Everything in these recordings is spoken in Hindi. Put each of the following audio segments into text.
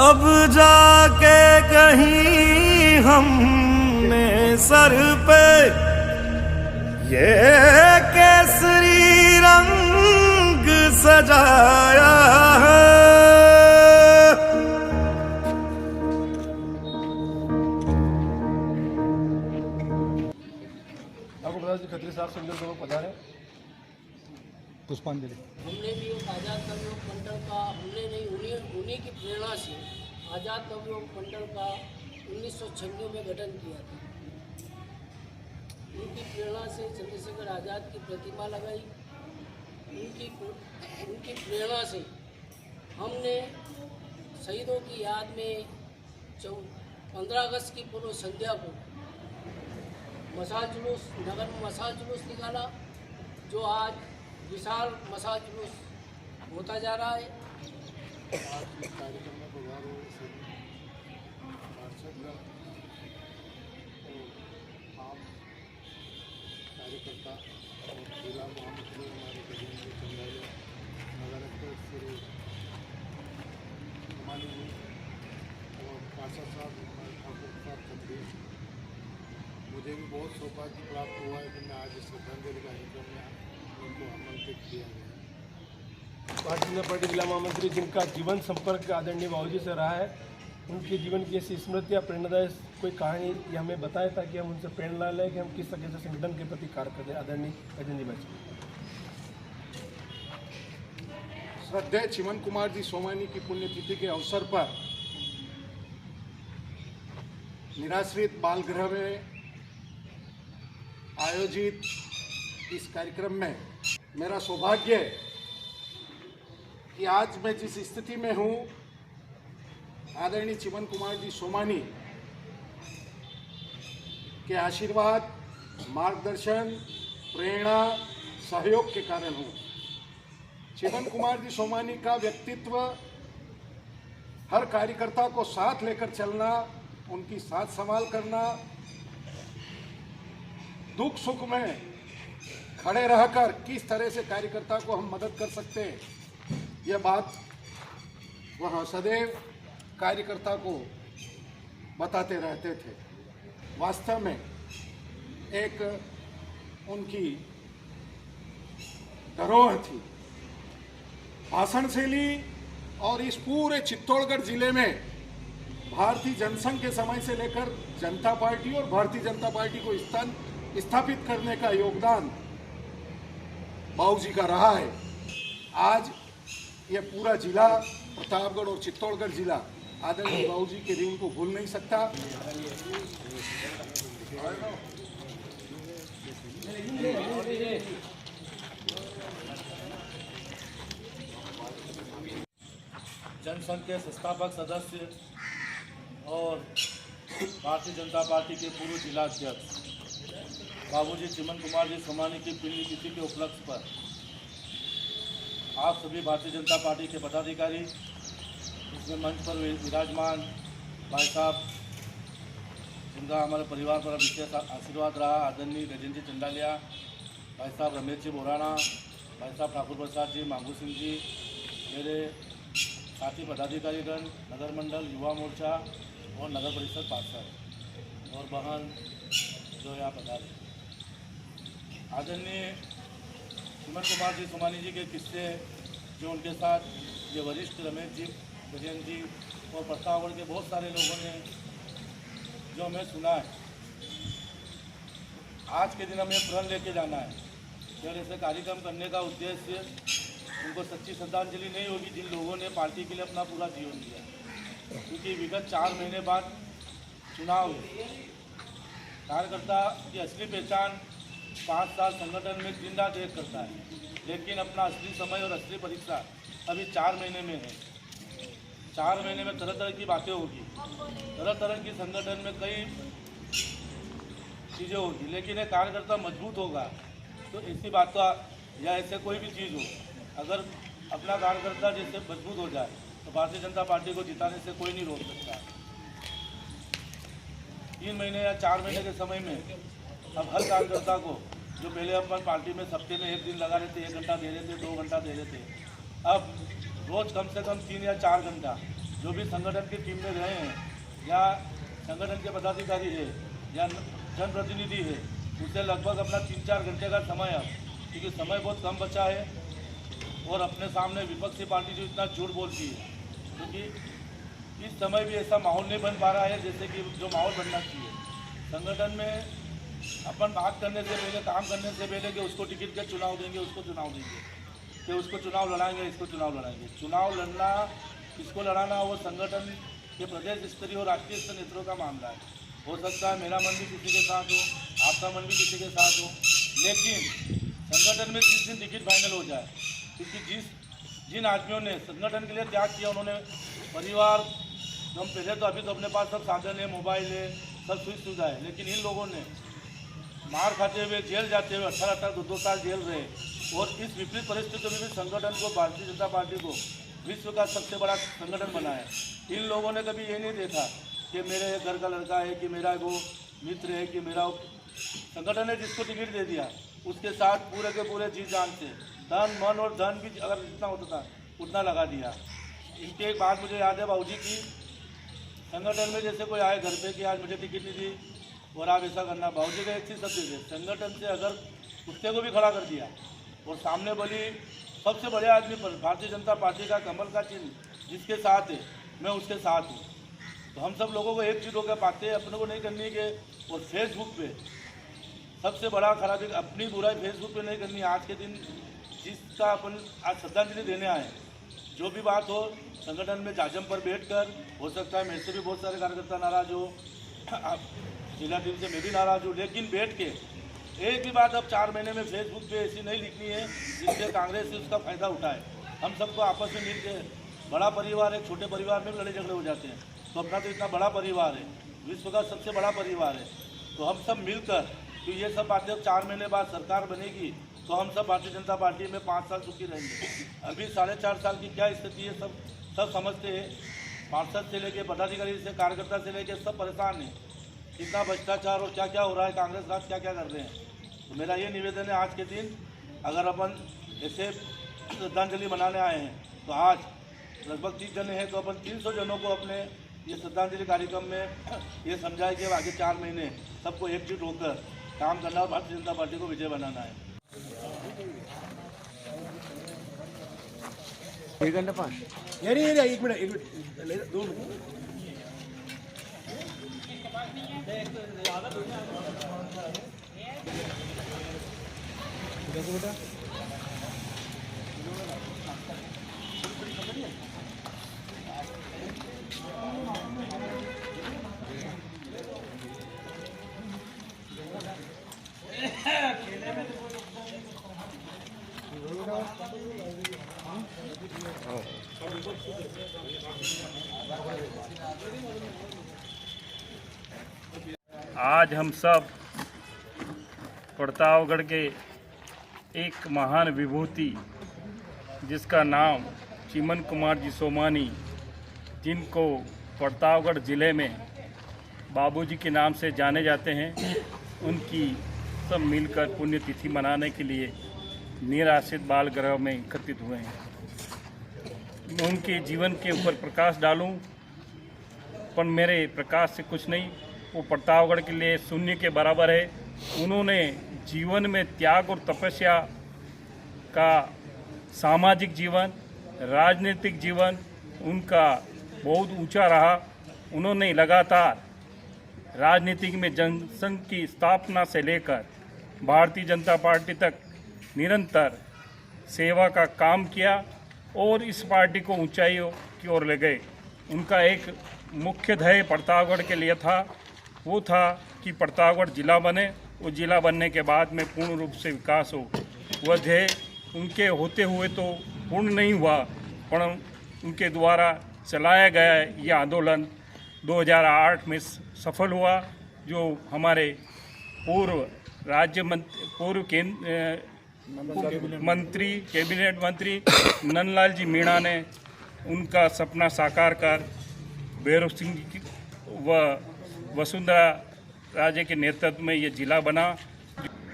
अब जाके कहीं हमने सर पे ये केसरी रंग सजाया है। आपको बता दें खत्री साहब संजय लोग पधारे पुष्पांजलि। हमने भी एक आज़ाद नवयुवक मंडल का उन्हीं की प्रेरणा से आज़ाद नवयुवक मंडल का 1996 में गठन किया था। उनकी प्रेरणा से चंद्रशेखर आज़ाद की प्रतिमा लगाई। उनकी प्रेरणा से हमने शहीदों की याद में 15 अगस्त की पूर्व संध्या को नगर में मशाल जुलूस निकाला, जो आज विशाल मशाल जुलूस होता जा रहा है। आज के कार्यक्रम में पधारे हुए सभी पार्षदगण और आम कार्यकर्ता और जिला महामंत्री हमारे गजेंद्र चंदालिया, नगर अध्यक्ष श्री हिमानी जी और पार्षद साहब हमारे ठाकुर साहब खत्री, मुझे भी बहुत सौभाग्य प्राप्त हुआ है कि मैं आज इस श्रद्धांजलि कार्यक्रम में उनको आमंत्रित किया गया। भारतीय जनता पार्टी जिला महामंत्री जिनका जीवन संपर्क आदरणीय बाबूजी से रहा है, उनके जीवन की ऐसी स्मृति या प्रेरणादायक कोई कहानी ये हमें बताए ताकि हम उनसे प्रेरणा लें कि हम किस तरह से संगठन के प्रति कार्य करें। आदरणीय गजेंद्र जी भाई। श्रद्धेय चिमन कुमार जी सोमानी की पुण्यतिथि के अवसर पर निराश्रित बाल गृह में आयोजित इस कार्यक्रम में मेरा सौभाग्य है कि आज मैं जिस स्थिति में हूँ, आदरणीय चिमन कुमार जी सोमानी के आशीर्वाद, मार्गदर्शन, प्रेरणा, सहयोग के कारण हूँ। चिमन कुमार जी सोमानी का व्यक्तित्व, हर कार्यकर्ता को साथ लेकर चलना, उनकी साथ संभाल करना, दुख सुख में खड़े रहकर किस तरह से कार्यकर्ता को हम मदद कर सकते हैं, यह बात वह सदैव कार्यकर्ता को बताते रहते थे। वास्तव में एक उनकी धरोहर थी। भाषण शैली और इस पूरे चित्तौड़गढ़ जिले में भारतीय जनसंघ के समय से लेकर जनता पार्टी और भारतीय जनता पार्टी को स्थापित करने का योगदान बाबूजी का रहा है। आज यह पूरा जिला प्रतापगढ़ और चित्तौड़गढ़ जिला आदरणीय बाबूजी के ऋण को भूल नहीं सकता। जनसंघ के संस्थापक सदस्य और भारतीय जनता पार्टी के पूर्व जिला अध्यक्ष बाबूजी चिमन कुमार जी सोमानी की पुण्यतिथि के उपलक्ष्य पर आप सभी भारतीय जनता पार्टी के पदाधिकारी, इसमें मंच पर विराजमान भाई साहब जिनका हमारे परिवार पर विशेष आशीर्वाद रहा, आदरणीय गजेंद्र जी चंदालिया, भाई साहब रमेश जी बोराना, भाई साहब ठाकुर प्रसाद जी, मांगू सिंह जी, मेरे साथी पदाधिकारीगण, नगर मंडल, युवा मोर्चा और नगर परिषद पार्षद और बहन जो यहाँ पधारे। आदरणीय चिमन कुमार जी सोमानी जी के किस्से जो उनके साथ ये वरिष्ठ रमेश जी, गजेंद्र जी और प्रतापगढ़ के बहुत सारे लोगों ने जो हमें सुना है, आज के दिन हमें प्रण लेके जाना है। केवल ऐसे कार्यक्रम करने का उद्देश्य उनको सच्ची श्रद्धांजलि नहीं होगी जिन लोगों ने पार्टी के लिए अपना पूरा जीवन दिया, क्योंकि विगत 4 महीने बाद चुनाव है। कार्यकर्ता की असली पहचान 5 साल संगठन में दिन रात एक करता है, लेकिन अपना असली समय और असली परीक्षा अभी 4 महीने में है। 4 महीने में तरह तरह की बातें होगी, तरह तरह की संगठन में कई चीज़ें होगी, लेकिन एक कार्यकर्ता मजबूत होगा तो ऐसी बात या ऐसे कोई भी चीज़ हो, अगर अपना कार्यकर्ता जैसे मजबूत हो जाए तो भारतीय जनता पार्टी को जिताने से कोई नहीं रोक सकता। 3 महीने या 4 महीने के समय में अब हर कार्यकर्ता को, जो पहले अपन पार्टी में सप्ताह में 1 दिन लगा रहे थे, 1 घंटा दे रहे थे, 2 घंटा दे रहे थे, अब रोज़ कम से कम 3 या 4 घंटा जो भी संगठन की टीम में गए हैं या संगठन के पदाधिकारी है या जनप्रतिनिधि है, उसे लगभग अपना 3-4 घंटे का समय अब, क्योंकि समय बहुत कम बचा है और अपने सामने विपक्षी पार्टी जो इतना झूठ बोलती है, क्योंकि इस समय भी ऐसा माहौल नहीं बन पा रहा है जैसे कि जो माहौल बनना चाहिए। संगठन में अपन बात करने से पहले, काम करने से पहले कि उसको टिकट के चुनाव देंगे, उसको चुनाव देंगे, कि उसको चुनाव लड़ाएंगे, इसको चुनाव लड़ाएंगे। चुनाव लड़ना, किसको लड़ाना, वो संगठन के प्रदेश स्तरीय और राष्ट्रीय स्तर नेताओं का मामला है। हो सकता है मेरा मन भी किसी के साथ हो, आपका मन भी किसी के साथ हो, लेकिन संगठन में जिस दिन टिकट फाइनल हो जाए, क्योंकि जिन आदमियों ने संगठन के लिए त्याग किया, उन्होंने परिवार, हम पहले तो अभी तो अपने पास सब साधन है, मोबाइल है, सब सुविधा सुविधा है, लेकिन इन लोगों ने मार खाते हुए, जेल जाते हुए 18-18, 2-2 साल जेल रहे, और इस विपरीत परिस्थितियों में भी संगठन को, भारतीय जनता पार्टी को विश्व का सबसे बड़ा संगठन बनाया। इन लोगों ने कभी ये नहीं देखा कि मेरे घर का लड़का है, कि मेरा वो मित्र है, कि मेरा संगठन ने जिसको टिकट दे दिया उसके साथ पूरे के पूरे जी जान से, तन मन और धन भी अगर जितना होता था उतना लगा दिया। इनकी एक बात मुझे याद है बाबूजी की, संगठन में जैसे कोई आए घर पे कि आज मुझे टिकट नहीं दी और आप ऐसा करना, बाबूजी का एक चीज़ सब दे, संगठन से अगर कुत्ते को भी खड़ा कर दिया और सामने बोली सबसे बड़े आदमी पर भारतीय जनता पार्टी का कमल का चिन्ह जिसके साथ है, मैं उसके साथ हूँ। तो हम सब लोगों को एक चीज़ होकर पाते अपने को नहीं करनी है। और फेसबुक पे सबसे बड़ा खराबी, अपनी बुराई फेसबुक पे नहीं करनी। आज के दिन जिसका अपन आज श्रद्धांजलि देने आए, जो भी बात हो, संगठन में जाजम पर बैठकर, हो सकता है मेरे से भी बहुत सारे कार्यकर्ता नाराज हो, जिला टीम से मैं भी नाराज हूँ, लेकिन बैठ के एक भी बात अब 4 महीने में फेसबुक पे ऐसी नहीं लिखनी है जिससे कांग्रेस से उसका फायदा उठाए। हम सबको आपस में मिल के, बड़ा परिवार है, छोटे परिवार में भी लड़ाई झगड़े हो जाते हैं, तो अपना तो इतना बड़ा परिवार है, विश्व का सबसे बड़ा परिवार है, तो हम सब मिलकर, तो ये सब बातें अब 4 महीने बाद सरकार बनेगी तो हम सब भारतीय जनता पार्टी में 5 साल सुखी रहेंगे। अभी 4.5 साल की क्या स्थिति है सब समझते हैं। पार्षद से लेके पदाधिकारी से, कार्यकर्ता से लेके सब परेशान हैं, कितना भ्रष्टाचार और क्या क्या हो रहा है, कांग्रेस राज क्या क्या कर रहे हैं। तो मेरा ये निवेदन है, आज के दिन अगर अपन ऐसे श्रद्धांजलि मनाने आए हैं तो आज लगभग 30 जने हैं, तो अपन 300 जनों को अपने ये श्रद्धांजलि कार्यक्रम में ये समझाए कि आगे 4 महीने सबको एकजुट होकर काम करना और भारतीय जनता पार्टी को विजय बनाना है। 1 घंटा 5 यानी 1 मिनट 2 मिनट बेटा आज हम सब प्रतापगढ़ के एक महान विभूति जिसका नाम चिमन कुमार जी सोमानी, जिनको प्रतापगढ़ ज़िले में बाबूजी के नाम से जाने जाते हैं, उनकी सब मिलकर पुण्यतिथि मनाने के लिए निराश्रित बाल गृह में एकत्रित हुए हैं। मैं उनके जीवन के ऊपर प्रकाश डालूं, पर मेरे प्रकाश से कुछ नहीं, वो प्रतापगढ़ के लिए शून्य के बराबर है। उन्होंने जीवन में त्याग और तपस्या का, सामाजिक जीवन, राजनीतिक जीवन उनका बहुत ऊंचा रहा। उन्होंने लगातार राजनीति में जनसंघ की स्थापना से लेकर भारतीय जनता पार्टी तक निरंतर सेवा का काम किया और इस पार्टी को ऊंचाइयों की ओर ले गए। उनका एक मुख्य ध्येय प्रतापगढ़ के लिए था, वो था कि प्रतापगढ़ जिला बने, वो जिला बनने के बाद में पूर्ण रूप से विकास हो। वह ध्येय उनके होते हुए तो पूर्ण नहीं हुआ, पर उनके द्वारा चलाया गया ये आंदोलन 2008 में सफल हुआ, जो हमारे पूर्व कैबिनेट मंत्री नंदलाल जी मीणा ने उनका सपना साकार कर भैरव सिंह जी व वसुंधरा राजे के नेतृत्व में ये जिला बना।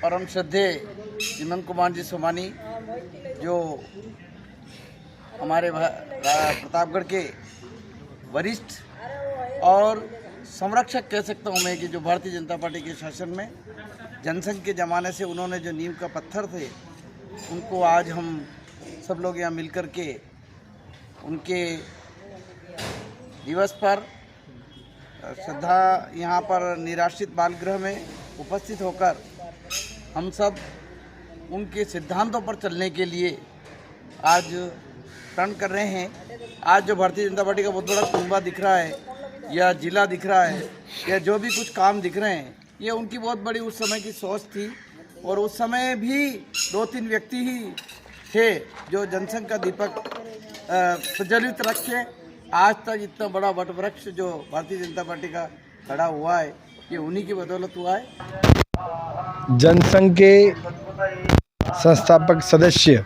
परम श्रद्धेय चिमन कुमार जी सोमानी, जो हमारे प्रतापगढ़ के वरिष्ठ और संरक्षक कह सकता हूँ मैं कि जो भारतीय जनता पार्टी के शासन में जनसंघ के ज़माने से उन्होंने जो नींव का पत्थर थे, उनको आज हम सब लोग यहाँ मिलकर के उनके दिवस पर श्रद्धा यहाँ पर निराश्रित बाल गृह में उपस्थित होकर हम सब उनके सिद्धांतों पर चलने के लिए आज प्रण कर रहे हैं। आज जो भारतीय जनता पार्टी का बहुत बड़ा कुंबा दिख रहा है या जिला दिख रहा है या जो भी कुछ काम दिख रहे हैं, ये उनकी बहुत बड़ी उस समय की सोच थी। और उस समय भी 2-3 व्यक्ति ही थे जो जनसंघ का दीपक प्रज्वलित रखे। आज तक इतना बड़ा वट वृक्ष जो भारतीय जनता पार्टी का खड़ा हुआ है, ये उन्हीं की बदौलत हुआ है। जनसंघ के संस्थापक सदस्य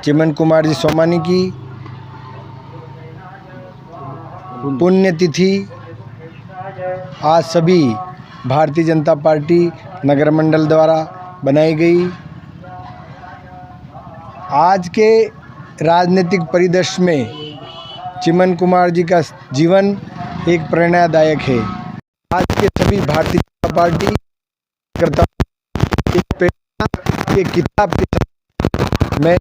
चिमन कुमार जी सोमानी की पुण्यतिथि आज सभी भारतीय जनता पार्टी नगर मंडल द्वारा बनाई गई। आज के राजनीतिक परिदृश्य में चिमन कुमार जी का जीवन एक प्रेरणादायक है। आज के सभी भारतीय जनता पार्टी करता एक प्रेरणा एक किताब के साथ मैं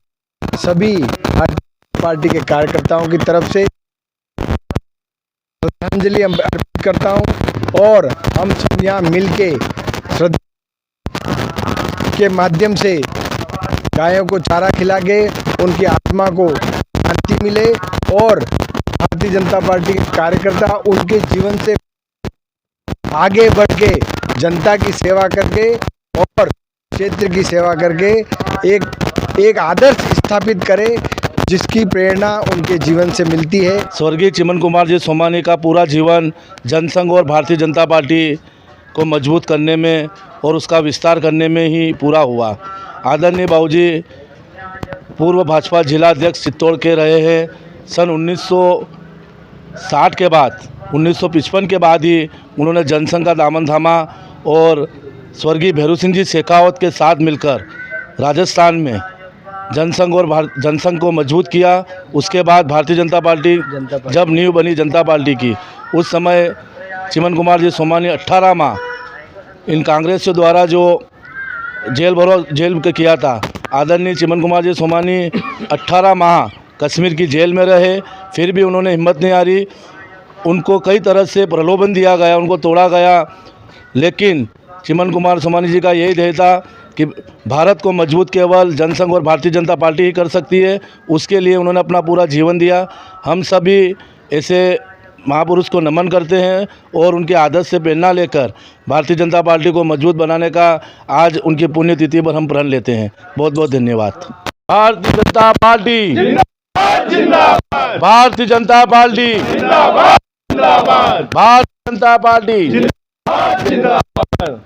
सभी भारतीय पार्टी के कार्यकर्ताओं की तरफ से श्रद्धांजलि अर्पित करता हूं और हम सब यहाँ मिलके श्रद्धा के माध्यम से गायों को चारा खिला के उनकी आत्मा को शांति मिले और भारतीय जनता पार्टी के कार्यकर्ता उनके जीवन से आगे बढ़ के जनता की सेवा करके और क्षेत्र की सेवा करके एक आदर्श स्थापित करे जिसकी प्रेरणा उनके जीवन से मिलती है। स्वर्गीय चिमन कुमार जी सोमानी का पूरा जीवन जनसंघ और भारतीय जनता पार्टी को मजबूत करने में और उसका विस्तार करने में ही पूरा हुआ। आदरणीय बाबूजी पूर्व भाजपा जिला अध्यक्ष चित्तौड़ के रहे हैं। सन 1960 के बाद 1955 के बाद ही उन्होंने जनसंघ का दामन थामा और स्वर्गीय भैरू सिंह जी शेखावत के साथ मिलकर राजस्थान में जनसंघ और जनसंघ को मजबूत किया। उसके बाद भारतीय जनता पार्टी जब नींव बनी जनता पार्टी की, उस समय चिमन कुमार जी सोमानी 18 माह इन कांग्रेस द्वारा जो जेल किया था, आदरणीय चिमन कुमार जी सोमानी 18 माह कश्मीर की जेल में रहे, फिर भी उन्होंने हिम्मत नहीं हारी। उनको कई तरह से प्रलोभन दिया गया, उनको तोड़ा गया, लेकिन चिमन कुमार सोमानी जी का यही ध्येय था कि भारत को मजबूत केवल जनसंघ और भारतीय जनता पार्टी ही कर सकती है। उसके लिए उन्होंने अपना पूरा जीवन दिया। हम सभी ऐसे महापुरुष को नमन करते हैं और उनके आदर्श से प्रेरणा लेकर भारतीय जनता पार्टी को मजबूत बनाने का आज उनकी पुण्यतिथि पर हम प्रण लेते हैं। बहुत बहुत धन्यवाद। भारतीय जनता पार्टी जिंदाबाद, भारतीय जनता पार्टी जिंदाबाद, भारतीय जनता पार्टी जिंदाबाद।